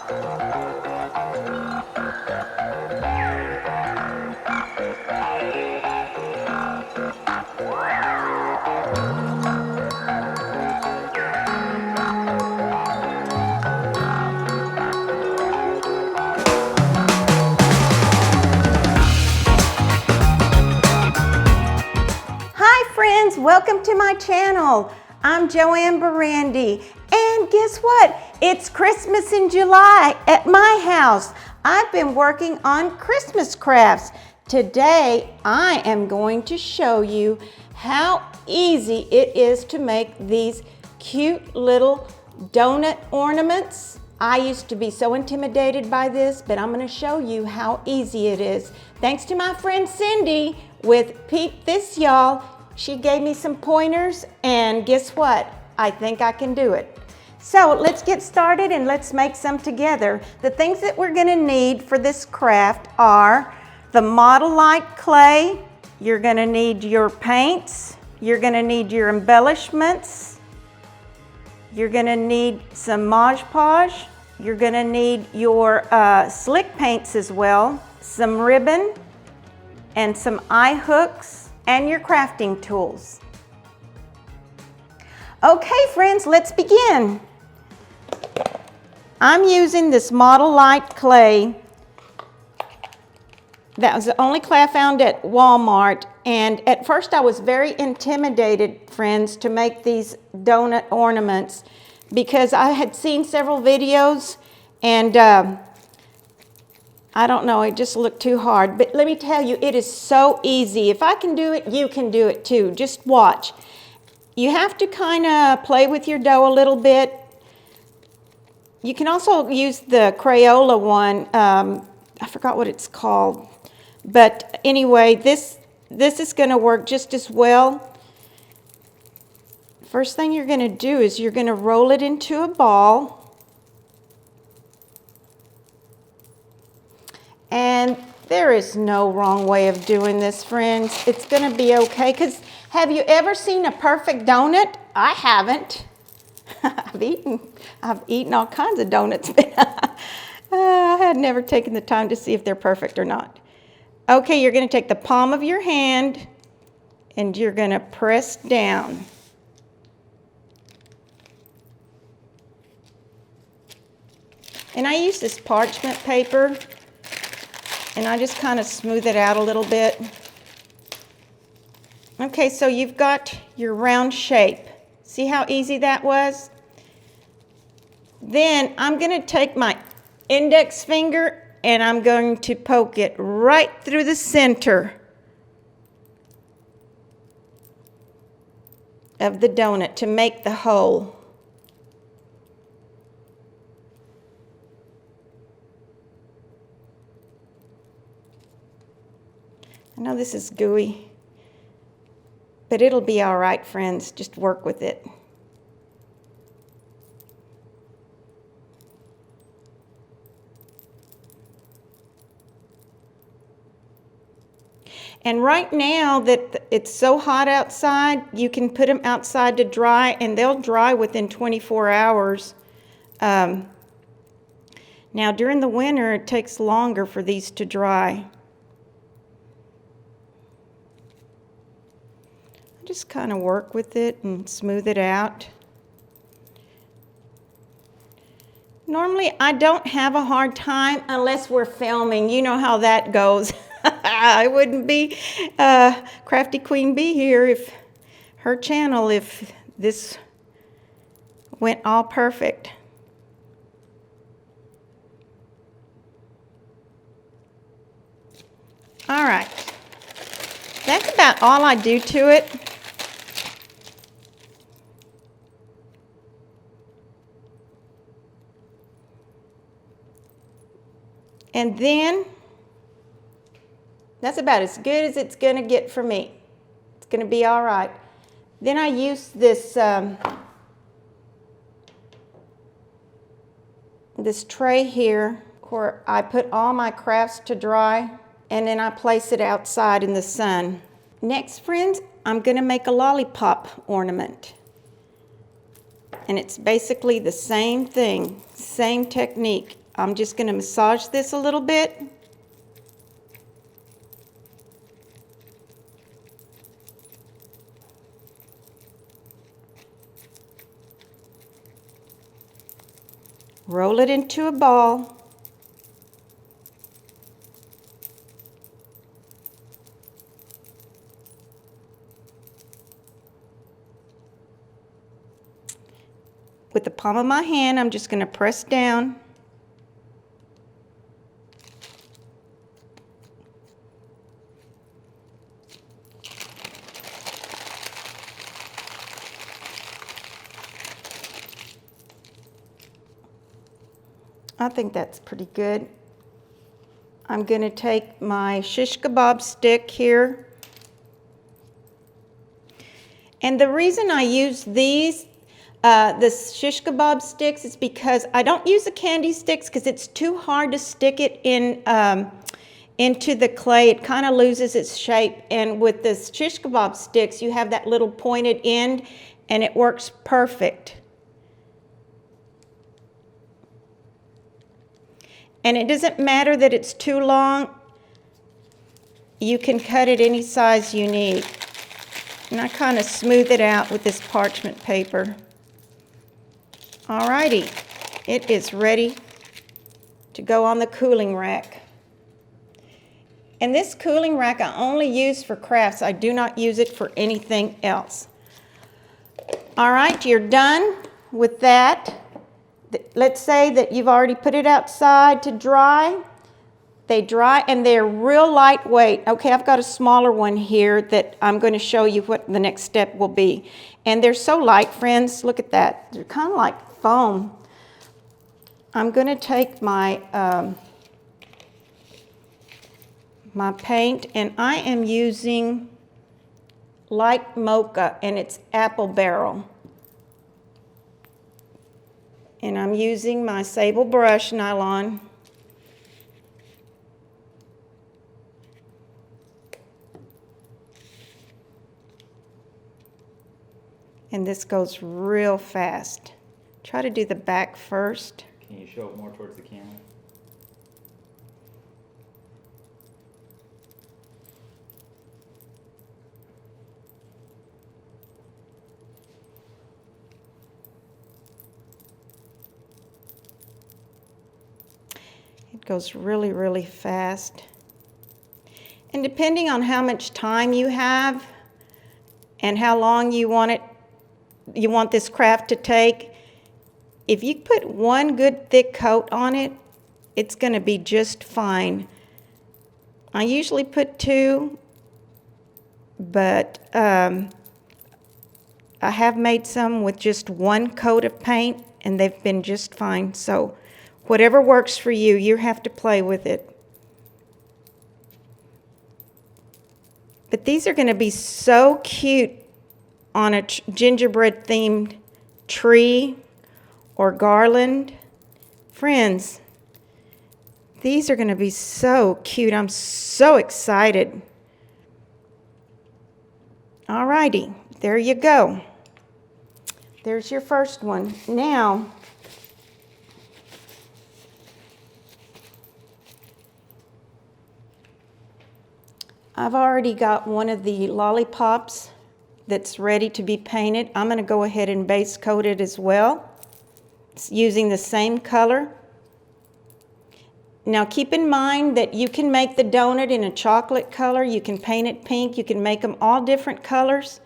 Welcome to my channel. I'm JoAnn Barrandey, and guess what? It's Christmas in July at my house. I've been working on Christmas crafts. Today I am going to show you how easy it is to make these cute little donut ornaments. I used to be so intimidated by this, but I'm going to show you how easy it is. Thanks to my friend Cindy with Peep This Y'all. She gave me some pointers, and guess what? I think I can do it. So let's get started and let's make some together. The things that we're gonna need for this craft are the model-like clay, you're gonna need your paints, you're gonna need your embellishments, you're gonna need some Mod Podge, you're gonna need your slick paints as well, some ribbon, and some eye hooks, and your crafting tools. Okay friends, let's begin. I'm using this model-like clay. That was the only clay I found at Walmart, and at first I was very intimidated, friends, to make these donut ornaments because I had seen several videos and I don't know, it just looked too hard. But let me tell you, it is so easy. If I can do it, you can do it too. Just watch. You have to kind of play with your dough a little bit. You can also use the Crayola one. I forgot what it's called. But anyway, this is going to work just as well. First thing you're going to do is you're going to roll it into a ball. And there is no wrong way of doing this, friends. It's going to be okay, because have you ever seen a perfect donut? I haven't. I've eaten all kinds of donuts, but I had never taken the time to see if they're perfect or not. Okay, you're going to take the palm of your hand and you're going to press down. And I use this parchment paper, and I just kind of smooth it out a little bit. Okay, so you've got your round shape. See how easy that was? Then I'm going to take my index finger and I'm going to poke it right through the center of the donut to make the hole. I know this is gooey, but it'll be all right, friends. Just work with it. And right now that it's so hot outside, you can put them outside to dry, and they'll dry within 24 hours. Now during the winter, it takes longer for these to dry. Just kind of work with it and smooth it out. Normally, I don't have a hard time unless we're filming. You know how that goes. I wouldn't be Crafty Queen Bee here if her channel if this went all perfect. All right. That's about all I do to it. And then, that's about as good as it's going to get for me. It's going to be all right. Then I use this, this tray here where I put all my crafts to dry, and then I place it outside in the sun. Next, friends, I'm going to make a lollipop ornament. And it's basically the same thing, same technique. I'm just going to massage this a little bit. Roll it into a ball. With the palm of my hand, I'm just going to press down. I think that's pretty good. I'm going to take my shish kebab stick here. And the reason I use these, the shish kebab sticks, is because I don't use the candy sticks because it's too hard to stick it in into the clay. It kind of loses its shape. And with the shish kebab sticks, you have that little pointed end, and it works perfect. And it doesn't matter that it's too long. You can cut it any size you need. And I kind of smooth it out with this parchment paper. Alrighty, it is ready to go on the cooling rack. And this cooling rack I only use for crafts. I do not use it for anything else. Alright, you're done with that. Let's say that you've already put it outside to dry. They dry and they're real lightweight. Okay, I've got a smaller one here that I'm going to show you what the next step will be. And they're so light, friends. Look at that. They're kind of like foam. I'm going to take my my paint, and I am using light mocha, and it's apple barrel. And I'm using my sable brush nylon. And this goes real fast. Try to do the back first. Can you show it more towards the camera? It goes really, really fast. And depending on how much time you have and how long you want this craft to take, if you put one good thick coat on it, it's going to be just fine. I usually put 2, but I have made some with just 1 coat of paint, and they've been just fine. So whatever works for you, you have to play with it. But these are going to be so cute on a gingerbread themed tree or garland. Friends, these are going to be so cute. I'm so excited. Alrighty, there you go. There's your first one. Now, I've already got one of the lollipops that's ready to be painted. I'm going to go ahead and base coat it as well. It's using the same color. Now keep in mind that you can make the donut in a chocolate color. You can paint it pink. You can make them all different colors.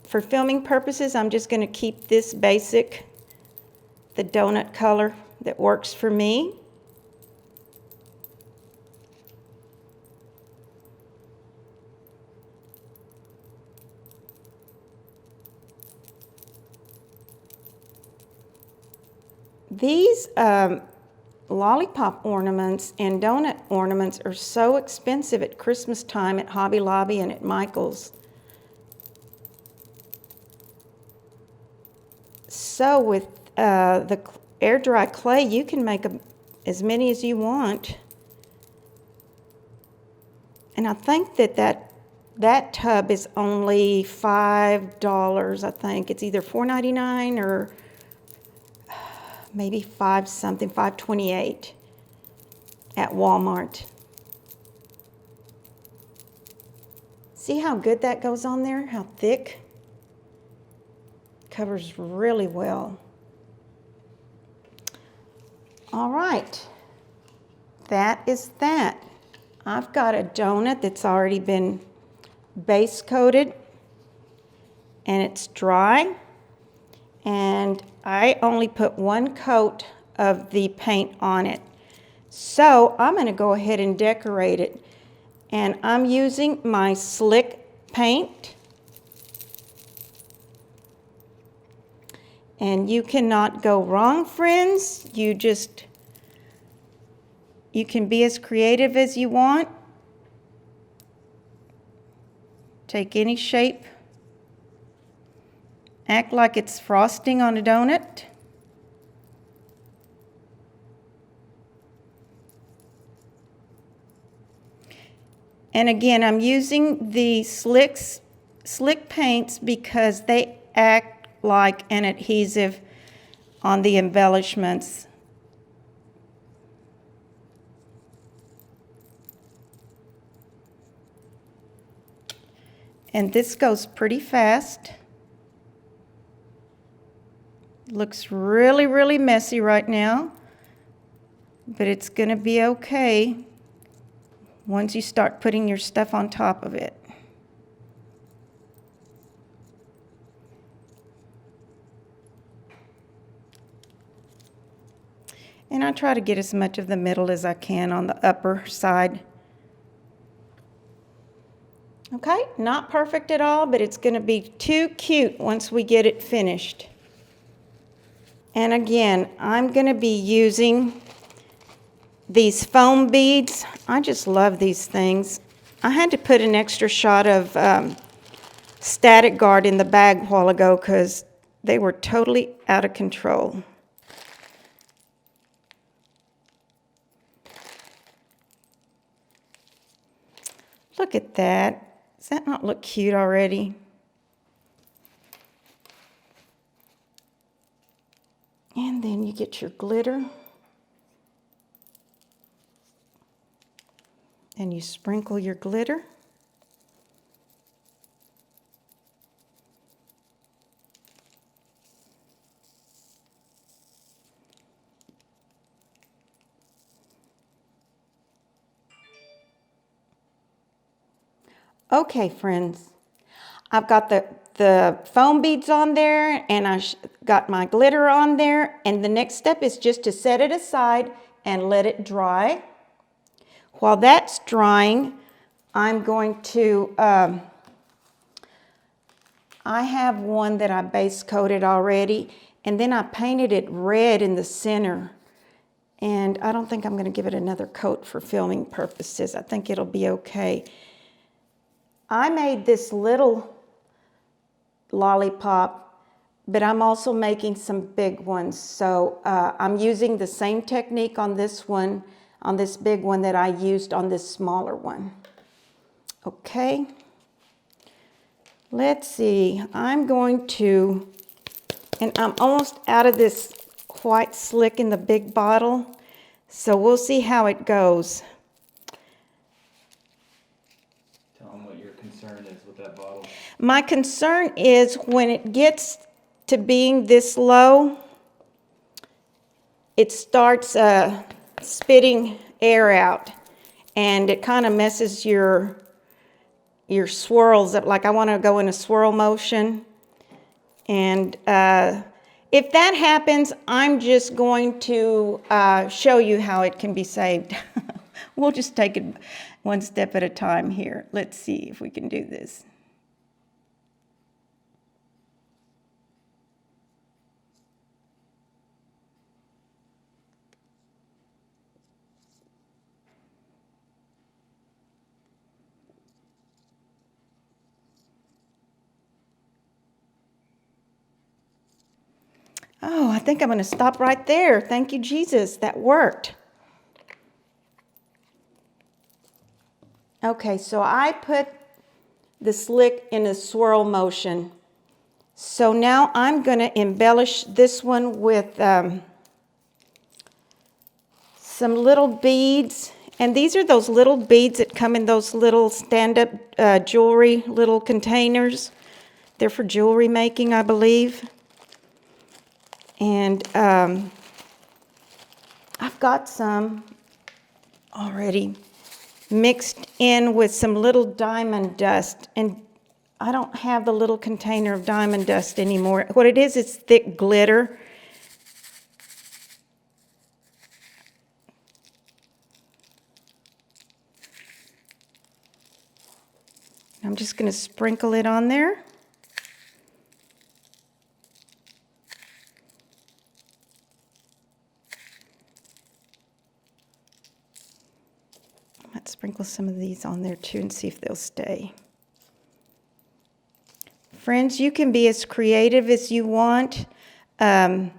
For filming purposes, I'm just going to keep this basic, the donut color that works for me. These lollipop ornaments and donut ornaments are so expensive at Christmas time at Hobby Lobby and at Michael's. So with the air dry clay, you can make as many as you want. And I think that tub is only $5, I think. It's either $4.99 or maybe 5 something, 5.28 at Walmart. See how good that goes on there? How thick? Covers really well. All right, that is that. I've got a donut that's already been base coated and it's dry. And I only put 1 coat of the paint on it. So I'm going to go ahead and decorate it. And I'm using my slick paint. And you cannot go wrong, friends. You can be as creative as you want. Take any shape. Act like it's frosting on a donut. And again, I'm using the slick paints because they act like an adhesive on the embellishments. And this goes pretty fast. Looks really, really messy right now, but it's going to be okay once you start putting your stuff on top of it. And I try to get as much of the middle as I can on the upper side. Okay, not perfect at all, but it's going to be too cute once we get it finished. And again, I'm going to be using these foam beads. I just love these things. I had to put an extra shot of Static Guard in the bag a while ago because they were totally out of control. Look at that. Does that not look cute already? And then you get your glitter. And you sprinkle your glitter. Okay, friends, I've got the foam beads on there and I got my glitter on there, and the next step is just to set it aside and let it dry. While that's drying, I'm going to, I have one that I base coated already, and then I painted it red in the center. And I don't think I'm going to give it another coat for filming purposes. I think it'll be okay. I made this little lollipop, but I'm also making some big ones. So I'm using the same technique on this one, on this big one that I used on this smaller one. Okay. Let's see. I'm going to, and I'm almost out of this white slick in the big bottle. So we'll see how it goes. With that bottle? My concern is when it gets to being this low, it starts spitting air out, and it kind of messes your swirls up. Like I want to go in a swirl motion, and if that happens, I'm just going to show you how it can be saved. We'll just take it one step at a time here. Let's see if we can do this. Oh, I think I'm going to stop right there. Thank you, Jesus. That worked. Okay, so I put the slick in a swirl motion. So now I'm going to embellish this one with some little beads. And these are those little beads that come in those little stand-up jewelry little containers. They're for jewelry making, I believe. And I've got some already mixed in with some little diamond dust. And I don't have the little container of diamond dust anymore. What it is, it's thick glitter. I'm just going to sprinkle it on there. I might sprinkle some of these on there too and see if they'll stay. Friends, you can be as creative as you want. Like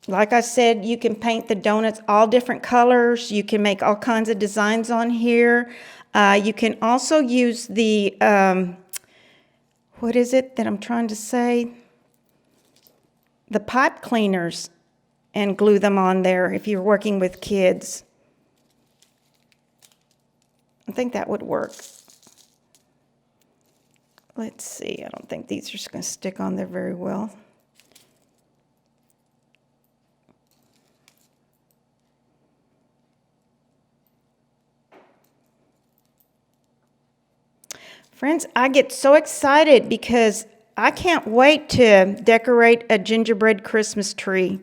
I said, you can paint the donuts all different colors. You can make all kinds of designs on here. You can also use the, what is it that I'm trying to say? The pipe cleaners and glue them on there if you're working with kids. I think that would work. Let's see, I don't think these are just going to stick on there very well. Friends, I get so excited because I can't wait to decorate a gingerbread Christmas tree.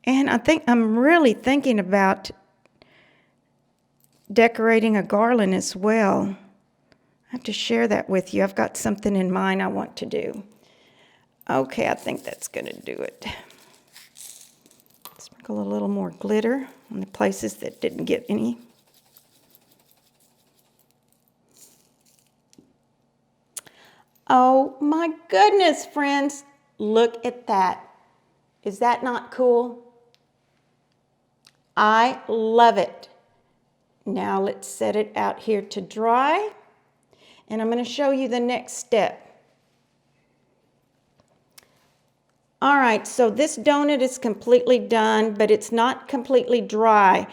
And I'm really thinking about decorating a garland as well. I have to share that with you. I've got something in mind I want to do. Okay, I think that's going to do it. Sprinkle a little more glitter on the places that didn't get any. Oh my goodness, friends. Look at that. Is that not cool? I love it. Now let's set it out here to dry. And I'm going to show you the next step. All right, so this donut is completely done, but it's not completely dry.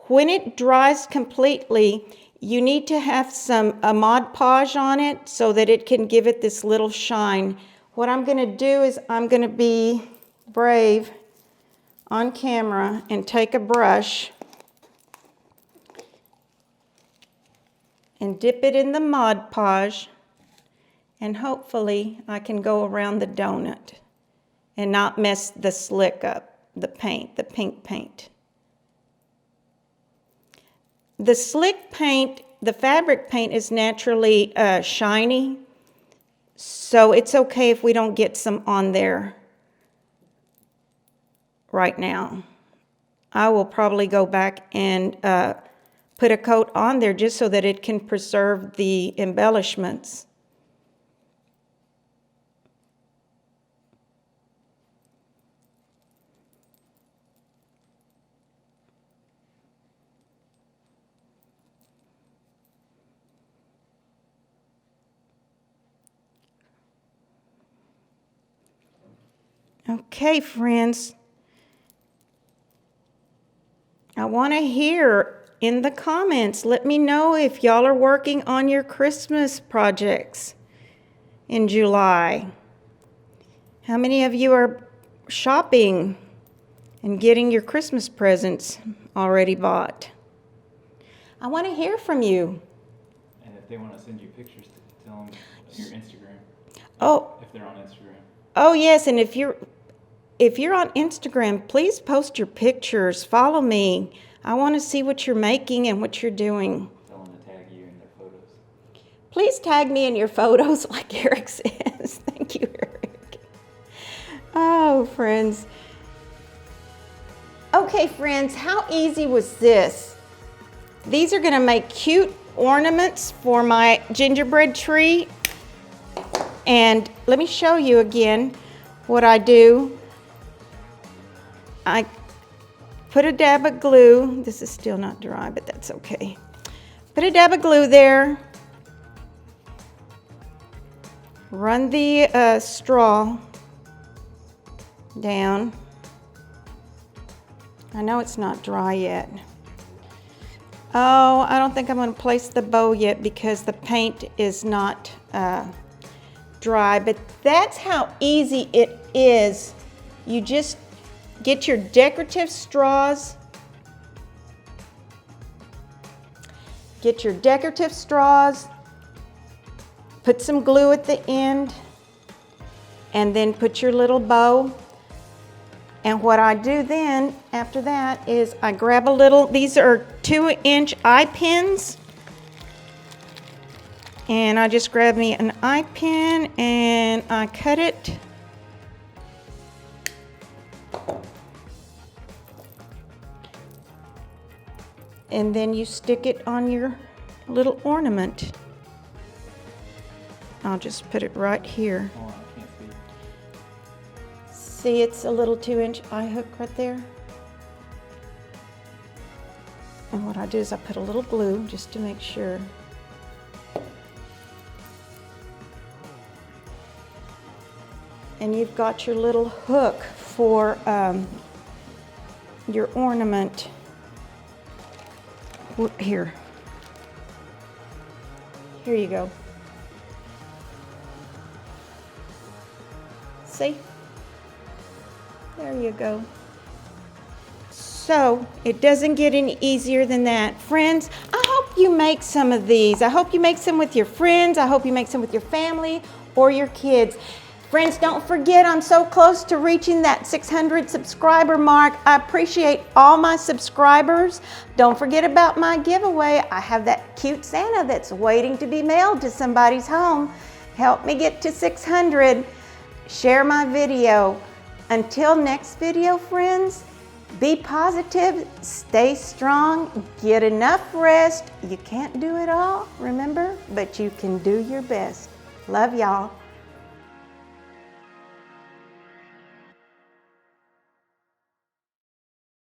When it dries completely, you need to have a Mod Podge on it so that it can give it this little shine. What I'm going to do is I'm going to be brave on camera and take a brush and dip it in the Mod Podge, and hopefully I can go around the donut and not mess the slick up, the paint, the pink paint. The slick paint, the fabric paint is naturally shiny, so it's okay if we don't get some on there right now. I will probably go back and put a coat on there just so that it can preserve the embellishments. Okay, friends. I want to hear in the comments. Let me know if y'all are working on your Christmas projects in July. How many of you are shopping and getting your Christmas presents already bought? I want to hear from you. And if they want to send you pictures, tell them your Instagram. Oh. If they're on Instagram. Oh, yes, and if you're on Instagram, please post your pictures. Follow me. I want to see what you're making and what you're doing. Tell them to tag you in their photos. Please tag me in your photos, like Eric says. Thank you, Eric. Oh, friends. Okay, friends, how easy was this? These are going to make cute ornaments for my gingerbread tree. And let me show you again what I do. I put a dab of glue. This is still not dry, but that's okay. Put a dab of glue there. Run the straw down. I know it's not dry yet. Oh, I don't think I'm going to place the bow yet because the paint is not dry, but that's how easy it is. You just get your decorative straws. Get your decorative straws, put some glue at the end, and then put your little bow. And what I do then, after that, is I grab a little, these are 2-inch eye pins. And I just grab me an eye pin and I cut it. And then you stick it on your little ornament. I'll just put it right here. Oh, I can't see. See, it's a little 2-inch eye hook right there. And what I do is I put a little glue just to make sure. And you've got your little hook for your ornament. Here you go. See? There you go. So it doesn't get any easier than that. Friends, I hope you make some of these. I hope you make some with your friends. I hope you make some with your family or your kids. Friends, don't forget, I'm so close to reaching that 600 subscriber mark. I appreciate all my subscribers. Don't forget about my giveaway. I have that cute Santa that's waiting to be mailed to somebody's home. Help me get to 600. Share my video. Until next video, friends, be positive, stay strong, get enough rest. You can't do it all, remember, but you can do your best. Love y'all.